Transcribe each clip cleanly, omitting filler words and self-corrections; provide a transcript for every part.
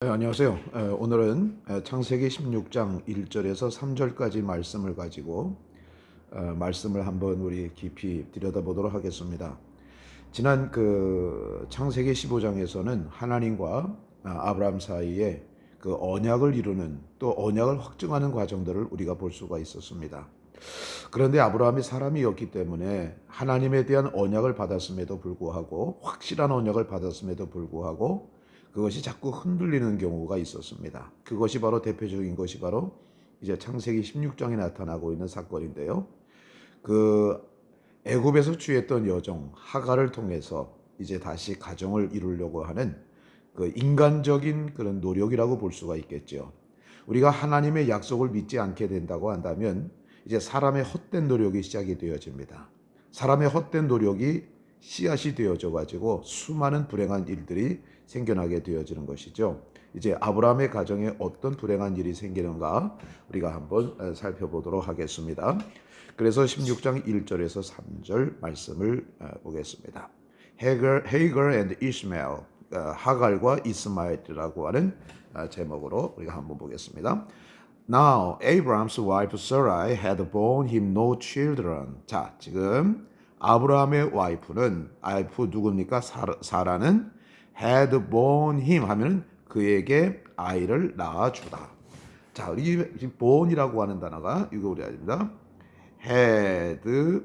네, 안녕하세요. 오늘은 창세기 16장 1절에서 3절까지 말씀을 가지고 말씀을 한번 우리 깊이 들여다보도록 하겠습니다. 지난 그 창세기 15장에서는 하나님과 아브라함 사이에 그 언약을 이루는 또 언약을 확증하는 과정들을 우리가 볼 수가 있었습니다. 그런데 아브라함이 사람이었기 때문에 하나님에 대한 언약을 받았음에도 불구하고 확실한 언약을 받았음에도 불구하고 그것이 자꾸 흔들리는 경우가 있었습니다. 그것이 바로 대표적인 것이 바로 이제 창세기 16장에 나타나고 있는 사건인데요. 그 애굽에서 취했던 여종 하갈을 통해서 이제 다시 가정을 이루려고 하는 그 인간적인 그런 노력이라고 볼 수가 있겠죠. 우리가 하나님의 약속을 믿지 않게 된다고 한다면 이제 사람의 헛된 노력이 시작이 되어집니다. 사람의 헛된 노력이 씨앗이 되어져 가지고 수많은 불행한 일들이 생겨나게 되어지는 것이죠. 이제 아브라함의 가정에 어떤 불행한 일이 생기는가 우리가 한번 살펴보도록 하겠습니다. 그래서 16장 1절에서 3절 말씀을 보겠습니다. 헤이걸 and 이스마엘, 하갈과 이스마엘이라고 하는 제목으로 우리가 한번 보겠습니다. Now Abraham's wife Sarai had borne him no children. 자, 지금 아브라함의 와이프 누굽니까? 사라는 had borne him 하면은 그에게 아이를 낳아주다. 자, 이 born이라고 하는 단어가 이거 우리 알입니다. had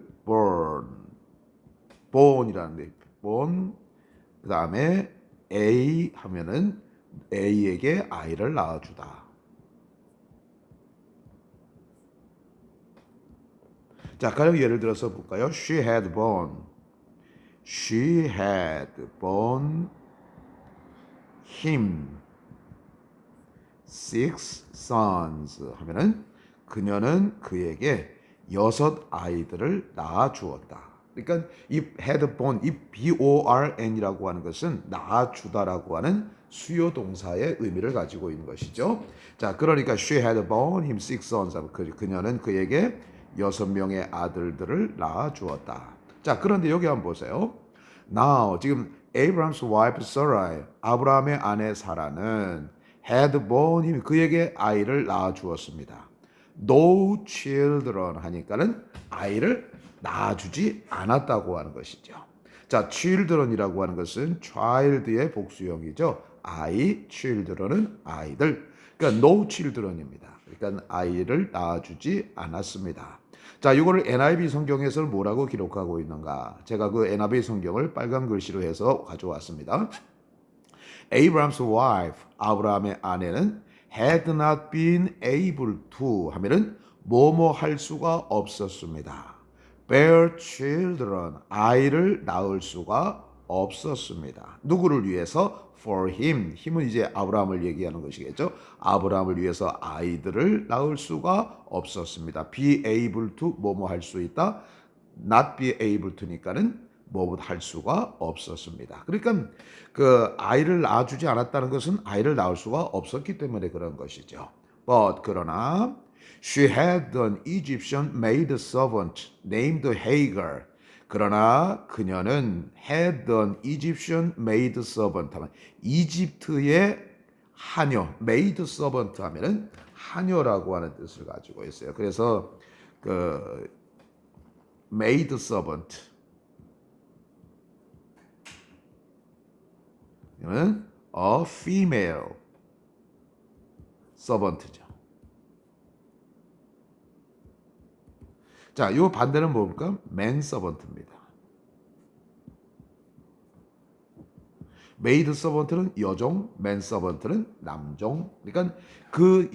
born이라는 데 born 그 다음에 A 하면은 A에게 아이를 낳아주다. 자, 가령 예를 들어서 볼까요? She had born him six sons 하면은 그녀는 그에게 6 아이들을 낳아 주었다. 그러니까 이 had born, 이 born이라고 하는 것은 낳아 주다라고 하는 수요 동사의 의미를 가지고 있는 것이죠. 자, 그러니까 she had born him six sons. 그녀는 그에게 6명의 아들들을 낳아 주었다. 자, 그런데 여기 한번 보세요. Now 지금 Abraham's wife Sarai, 아브라함의 아내 사라는 had born him, 그에게 아이를 낳아 주었습니다. No children 하니까는 아이를 낳아주지 않았다고 하는 것이죠. 자, children이라고 하는 것은 child의 복수형이죠. 아이, children은 아이들. 그러니까 no children입니다. 그러니까 아이를 낳아주지 않았습니다. 자, 이거를 NIV 성경에서는 뭐라고 기록하고 있는가? 제가 그 NIV 성경을 빨간 글씨로 해서 가져왔습니다. Abraham's wife, 아브라함의 아내는 had not been able to 하면은 뭐뭐 할 수가 없었습니다. bear children, 아이를 낳을 수가 없었습니다. 누구를 위해서? for him, 힘은 이제 아브라함을 얘기하는 것이겠죠. 아브라함을 위해서 아이들을 낳을 수가 없었습니다. be able to 뭐뭐 할 수 있다. not be able to니까는 뭐 할 수가 없었습니다. 그러니까 그 아이를 낳아주지 않았다는 것은 아이를 낳을 수가 없었기 때문에 그런 것이죠. But 그러나 she had an Egyptian maid servant named Hagar. 그러나 그녀는 had an Egyptian maid servant 하면 이집트의 하녀, maid servant 하면은 하녀라고 하는 뜻을 가지고 있어요. 그래서 그 maid servant 이거는 a female servant죠. 자, 이 반대는 뭡니까? man servant입니다. maid servant는 여종, man servant는 남종. 그러니까 그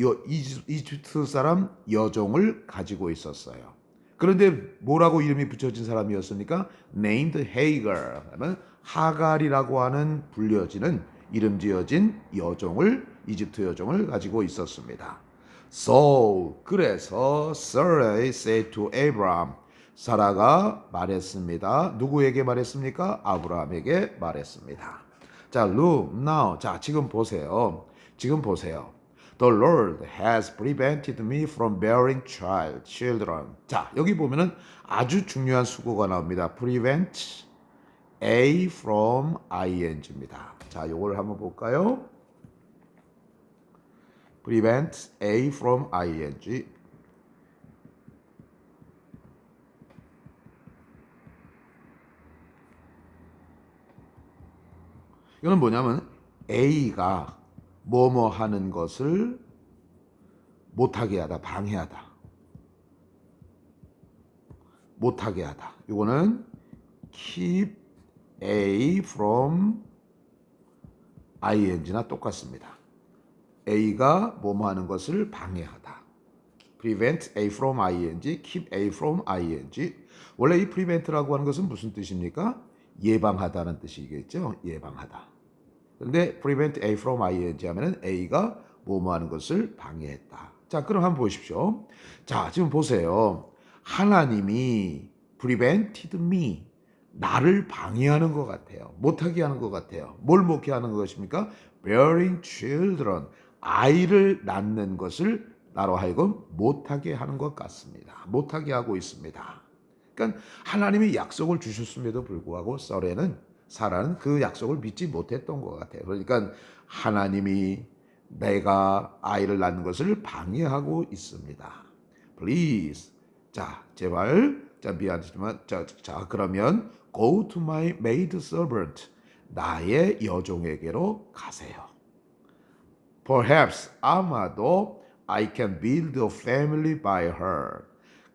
이집트 사람 여종을 가지고 있었어요. 그런데 뭐라고 이름이 붙여진 사람이었습니까? named Hagar 하면 하갈이라고 하는 불려지는 이름 지어진 여종을 이집트 여종을 가지고 있었습니다. So 그래서 Sarai said to Abraham, 사라가 말했습니다. 누구에게 말했습니까? 아브라함에게 말했습니다. 자, look now. 자, 지금 보세요. The Lord has prevented me from bearing children. 자, 여기 보면은 아주 중요한 수고가 나옵니다. prevent A from ing입니다. 자, 요걸 한번 볼까요? prevent A from ing. 이거는 뭐냐면 A가 뭐뭐 하는 것을 못하게 하다, 방해하다. 못하게 하다. 이거는 keep A from ing나 똑같습니다. A가 뭐뭐 하는 것을 방해하다. prevent A from ing, keep A from ing. 원래 이 prevent라고 하는 것은 무슨 뜻입니까? 예방하다는 뜻이겠죠. 예방하다. 그런데 prevent A from ing 하면은 A가 뭐뭐 하는 것을 방해했다. 자, 그럼 한번 보십시오. 자, 지금 보세요. 하나님이 prevented me. 나를 방해하는 것 같아요. 못하게 하는 것 같아요. 뭘 못하게 하는 것입니까? bearing children. 아이를 낳는 것을 나로 하여금 못하게 하는 것 같습니다. 못하게 하고 있습니다. 그러니까 하나님이 약속을 주셨음에도 불구하고 사라는 그 약속을 믿지 못했던 것 같아요. 그러니까 하나님이 내가 아이를 낳는 것을 방해하고 있습니다. Please. 자, 제발. 자, 미안하지만 자, 그러면 go to my maid servant. 나의 여종에게로 가세요. Perhaps 아마도 I can build a family by her.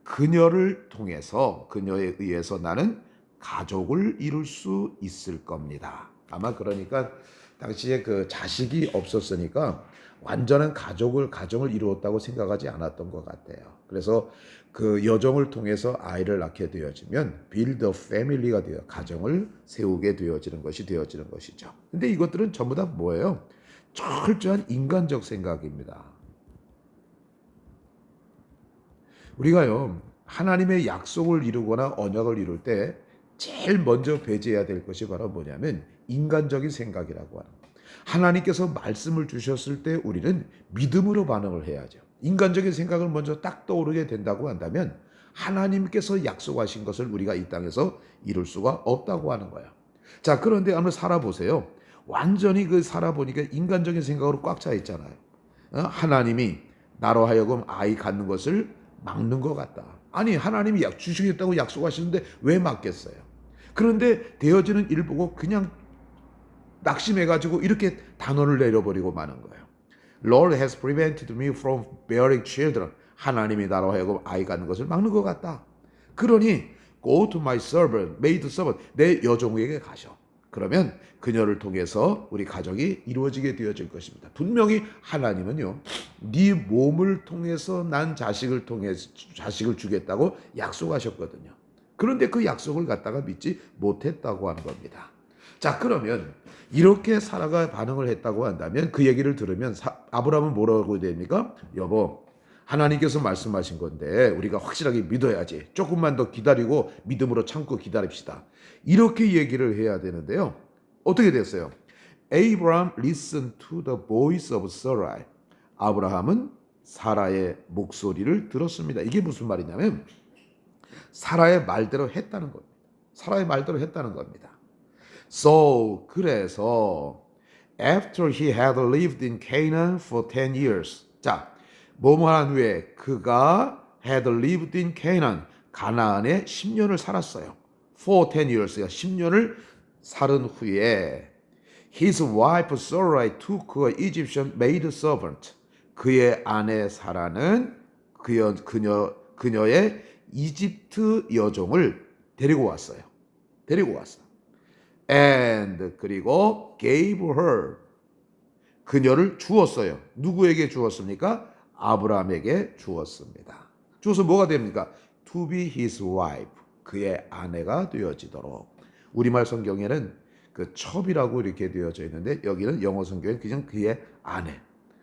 그녀를 통해서 그녀에 의해서 나는 가족을 이룰 수 있을 겁니다. 아마 그러니까 당시에 그 자식이 없었으니까 완전한 가정을 이루었다고 생각하지 않았던 것 같아요. 그래서 그 여정을 통해서 아이를 낳게 되어지면 build a family가 되어 가정을 세우게 되어지는 것이죠. 근데 이것들은 전부 다 뭐예요? 철저한 인간적 생각입니다. 우리가요, 하나님의 약속을 이루거나 언약을 이룰 때 제일 먼저 배제해야 될 것이 바로 뭐냐면 인간적인 생각이라고 하는 것. 하나님께서 말씀을 주셨을 때 우리는 믿음으로 반응을 해야죠. 인간적인 생각을 먼저 딱 떠오르게 된다고 한다면 하나님께서 약속하신 것을 우리가 이 땅에서 이룰 수가 없다고 하는 거예요. 자, 그런데 한번 살아보세요. 완전히 살아보니까 인간적인 생각으로 꽉 차 있잖아요. 하나님이 나로 하여금 아이 갖는 것을 막는 것 같다. 아니, 하나님이 주시겠다고 약속하시는데 왜 막겠어요? 그런데 되어지는 일 보고 그냥 낙심해가지고 이렇게 단언을 내려버리고 마는 거예요. Lord has prevented me from bearing children. 하나님이 나로 하여금 아이 갖는 것을 막는 것 같다. 그러니 go to my servant, maid servant. 내 여종에게 가셔. 그러면 그녀를 통해서 우리 가정이 이루어지게 되어질 것입니다. 분명히 하나님은요, 네 몸을 통해서 난 자식을 주겠다고 약속하셨거든요. 그런데 그 약속을 갖다가 믿지 못했다고 하는 겁니다. 자, 그러면 이렇게 사라가 반응을 했다고 한다면 그 얘기를 들으면 아브라함은 뭐라고 됩니까? 여보, 하나님께서 말씀하신 건데 우리가 확실하게 믿어야지. 조금만 더 기다리고 믿음으로 참고 기다립시다. 이렇게 얘기를 해야 되는데요. 어떻게 됐어요? Abraham listened to the voice of Sarai. 아브라함은 사라의 목소리를 들었습니다. 이게 무슨 말이냐면 사라의 말대로 했다는 겁니다. 사라의 말대로 했다는 겁니다. So, 그래서 after he had lived in Canaan for 10 years. 자, 뭐뭐한 후에 그가 had lived in Canaan, 가나안에 10년을 살았어요. For 10 years, 10년을 살은 후에 his wife Sarai took her Egyptian maid servant. 그의 아내 사라는 그녀의 이집트 여종을 데리고 왔어요. And 그리고 gave her. 그녀를 주었어요. 누구에게 주었습니까? 아브라함에게 주었습니다. 주어서 뭐가 됩니까? To be his wife. 그의 아내가 되어지도록. 우리말 성경에는 그 첩이라고 이렇게 되어져 있는데 여기는 영어 성경에 그냥 그의 아내.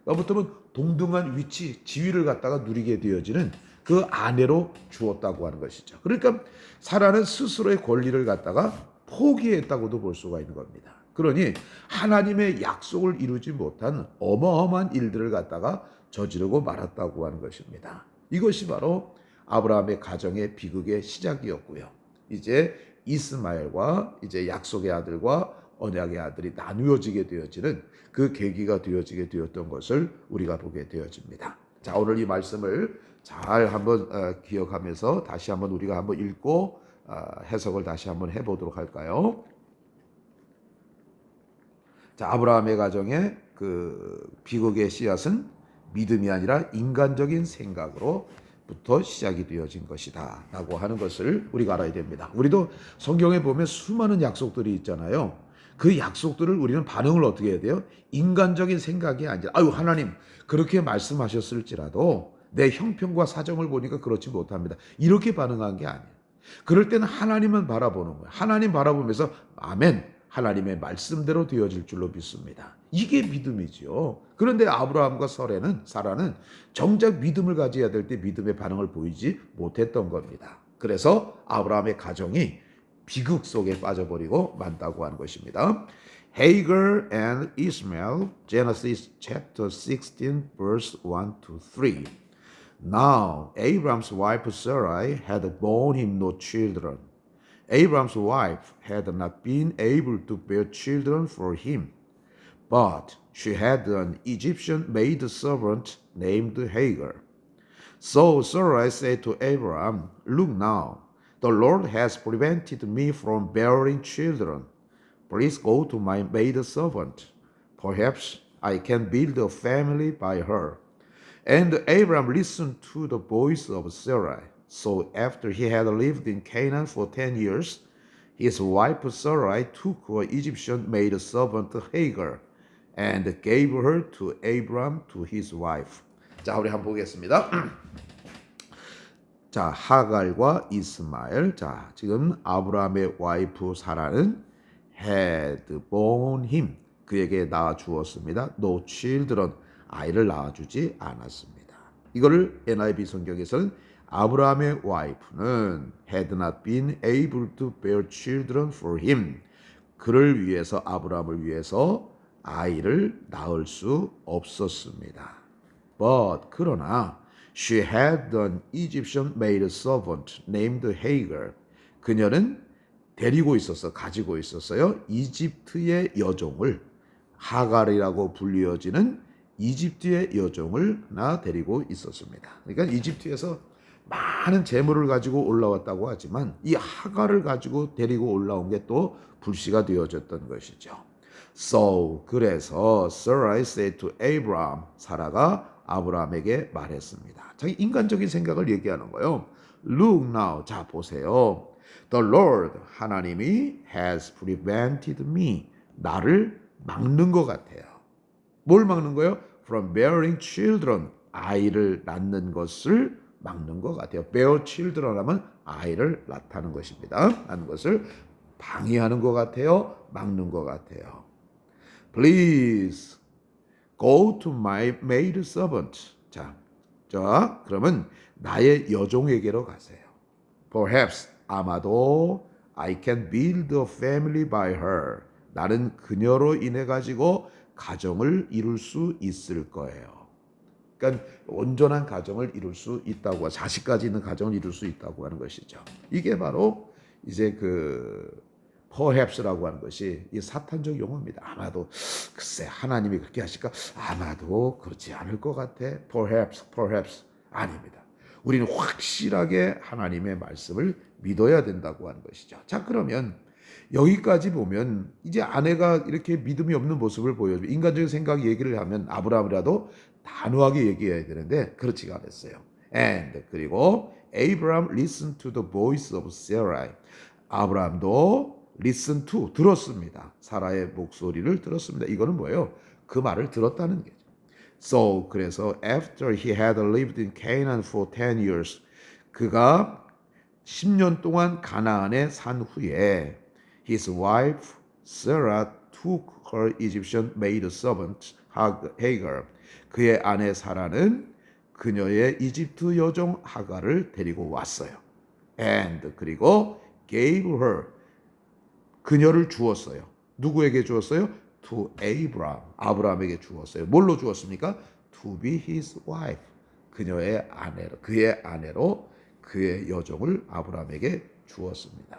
아무튼 동등한 위치, 지위를 갖다가 누리게 되어지는 그 아내로 주었다고 하는 것이죠. 그러니까 사라는 스스로의 권리를 갖다가 포기했다고도 볼 수가 있는 겁니다. 그러니 하나님의 약속을 이루지 못한 어마어마한 일들을 갖다가 저지르고 말았다고 하는 것입니다. 이것이 바로 아브라함의 가정의 비극의 시작이었고요. 이제 이스마엘과 이제 약속의 아들과 언약의 아들이 나누어지게 되어지는 그 계기가 되어지게 되었던 것을 우리가 보게 되어집니다. 자, 오늘 이 말씀을 잘 한번 기억하면서 다시 한번 우리가 한번 읽고 해석을 다시 한번 해보도록 할까요? 자, 아브라함의 가정의 그 비극의 씨앗은 믿음이 아니라 인간적인 생각으로부터 시작이 되어진 것이다 라고 하는 것을 우리가 알아야 됩니다. 우리도 성경에 보면 수많은 약속들이 있잖아요. 그 약속들을 우리는 반응을 어떻게 해야 돼요? 인간적인 생각이 아니라 아유 하나님 그렇게 말씀하셨을지라도 내 형편과 사정을 보니까 그렇지 못합니다. 이렇게 반응한 게 아니에요. 그럴 때는 하나님만 바라보는 거예요. 하나님 바라보면서 아멘 하나님의 말씀대로 되어질 줄로 믿습니다. 이게 믿음이지요. 그런데 아브라함과 사라는 정작 믿음을 가져야 될 때 믿음의 반응을 보이지 못했던 겁니다. 그래서 아브라함의 가정이 비극 속에 빠져버리고 만다고 하는 것입니다. Hagar and Ishmael, Genesis chapter 16, verse 1 to 3. Now Abraham's wife Sarai had borne him no children. Abraham's wife had not been able to bear children for him, but she had an Egyptian maid servant named Hagar. So Sarai said to Abraham, Look now, the Lord has prevented me from bearing children. Please go to my maid servant. Perhaps I can build a family by her. And Abraham listened to the voice of Sarai. So after he had lived in Canaan for 10 years, his wife Sarai took her Egyptian maid servant Hagar and gave her to Abraham to his wife. 자, 우리 한번 보겠습니다. 자, 하갈과 이스마엘. 자, 지금 아브라함의 와이프 사라는 had borne him. 그에게 낳아 주었습니다. No children. 아이를 낳아주지 않았습니다. 이거를 NIV 성경에서는 아브라함의 와이프는 had not been able to bear children for him. 그를 위해서 아브라함을 위해서 아이를 낳을 수 없었습니다. But 그러나 she had an Egyptian maid servant named Hagar. 그녀는 가지고 있었어요. 이집트의 여종을 하갈이라고 불리어지는 이집트의 여종을 하나 데리고 있었습니다. 그러니까 이집트에서 많은 재물을 가지고 올라왔다고 하지만 이 하갈을 가지고 데리고 올라온 게 또 불씨가 되어졌던 것이죠. So 그래서 Sarai said to Abraham, 사라가 아브라함에게 말했습니다. 자기 인간적인 생각을 얘기하는 거예요. Look now, 자 보세요. The Lord 하나님이 has prevented me, 나를 막는 것 같아요. 뭘 막는 거예요? From bearing children, 아이를 낳는 것을 막는 것 같아요. bear children 하면 아이를 낳다는 것입니다. 낳는 것을 방해하는 것 같아요. 막는 것 같아요. Please go to my maid servant. 자, 그러면 나의 여종에게로 가세요. Perhaps, 아마도 I can build a family by her. 나는 그녀로 인해 가지고 가정을 이룰 수 있을 거예요. 그러니까 온전한 가정을 이룰 수 있다고, 자식까지 있는 가정을 이룰 수 있다고 하는 것이죠. 이게 바로 이제 그 perhaps라고 하는 것이 이 사탄적 용어입니다. 아마도 글쎄 하나님이 그렇게 하실까? 아마도 그렇지 않을 것 같아. perhaps 아닙니다. 우리는 확실하게 하나님의 말씀을 믿어야 된다고 하는 것이죠. 자, 그러면 여기까지 보면 이제 아내가 이렇게 믿음이 없는 모습을 보여주고 인간적인 생각 얘기를 하면 아브라함이라도 단호하게 얘기해야 되는데 그렇지가 않았어요. And 그리고 Abraham listened to the voice of Sarai. 아브라함도 listen to 들었습니다. 사라의 목소리를 들었습니다. 이거는 뭐예요? 그 말을 들었다는 거죠. So 그래서 after he had lived in Canaan for 10 years 그가 10년 동안 가나안에 산 후에 his wife Sarah took her Egyptian maid servant Hagar. 그의 아내 사라는 그녀의 이집트 여종 하갈을 데리고 왔어요. And 그리고 gave her 그녀를 주었어요. 누구에게 주었어요? To Abraham. 아브라함에게 주었어요. 뭘로 주었습니까? To be his wife. 그녀의 아내로, 그의 아내로 그의 여종을 아브라함에게 주었습니다.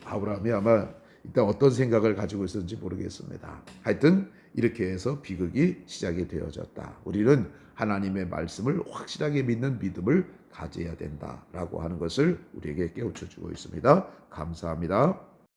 아브라함이 아마 일단 어떤 생각을 가지고 있었는지 모르겠습니다. 하여튼 이렇게 해서 비극이 시작이 되어졌다. 우리는 하나님의 말씀을 확실하게 믿는 믿음을 가져야 된다라고 하는 것을 우리에게 깨우쳐 주고 있습니다. 감사합니다.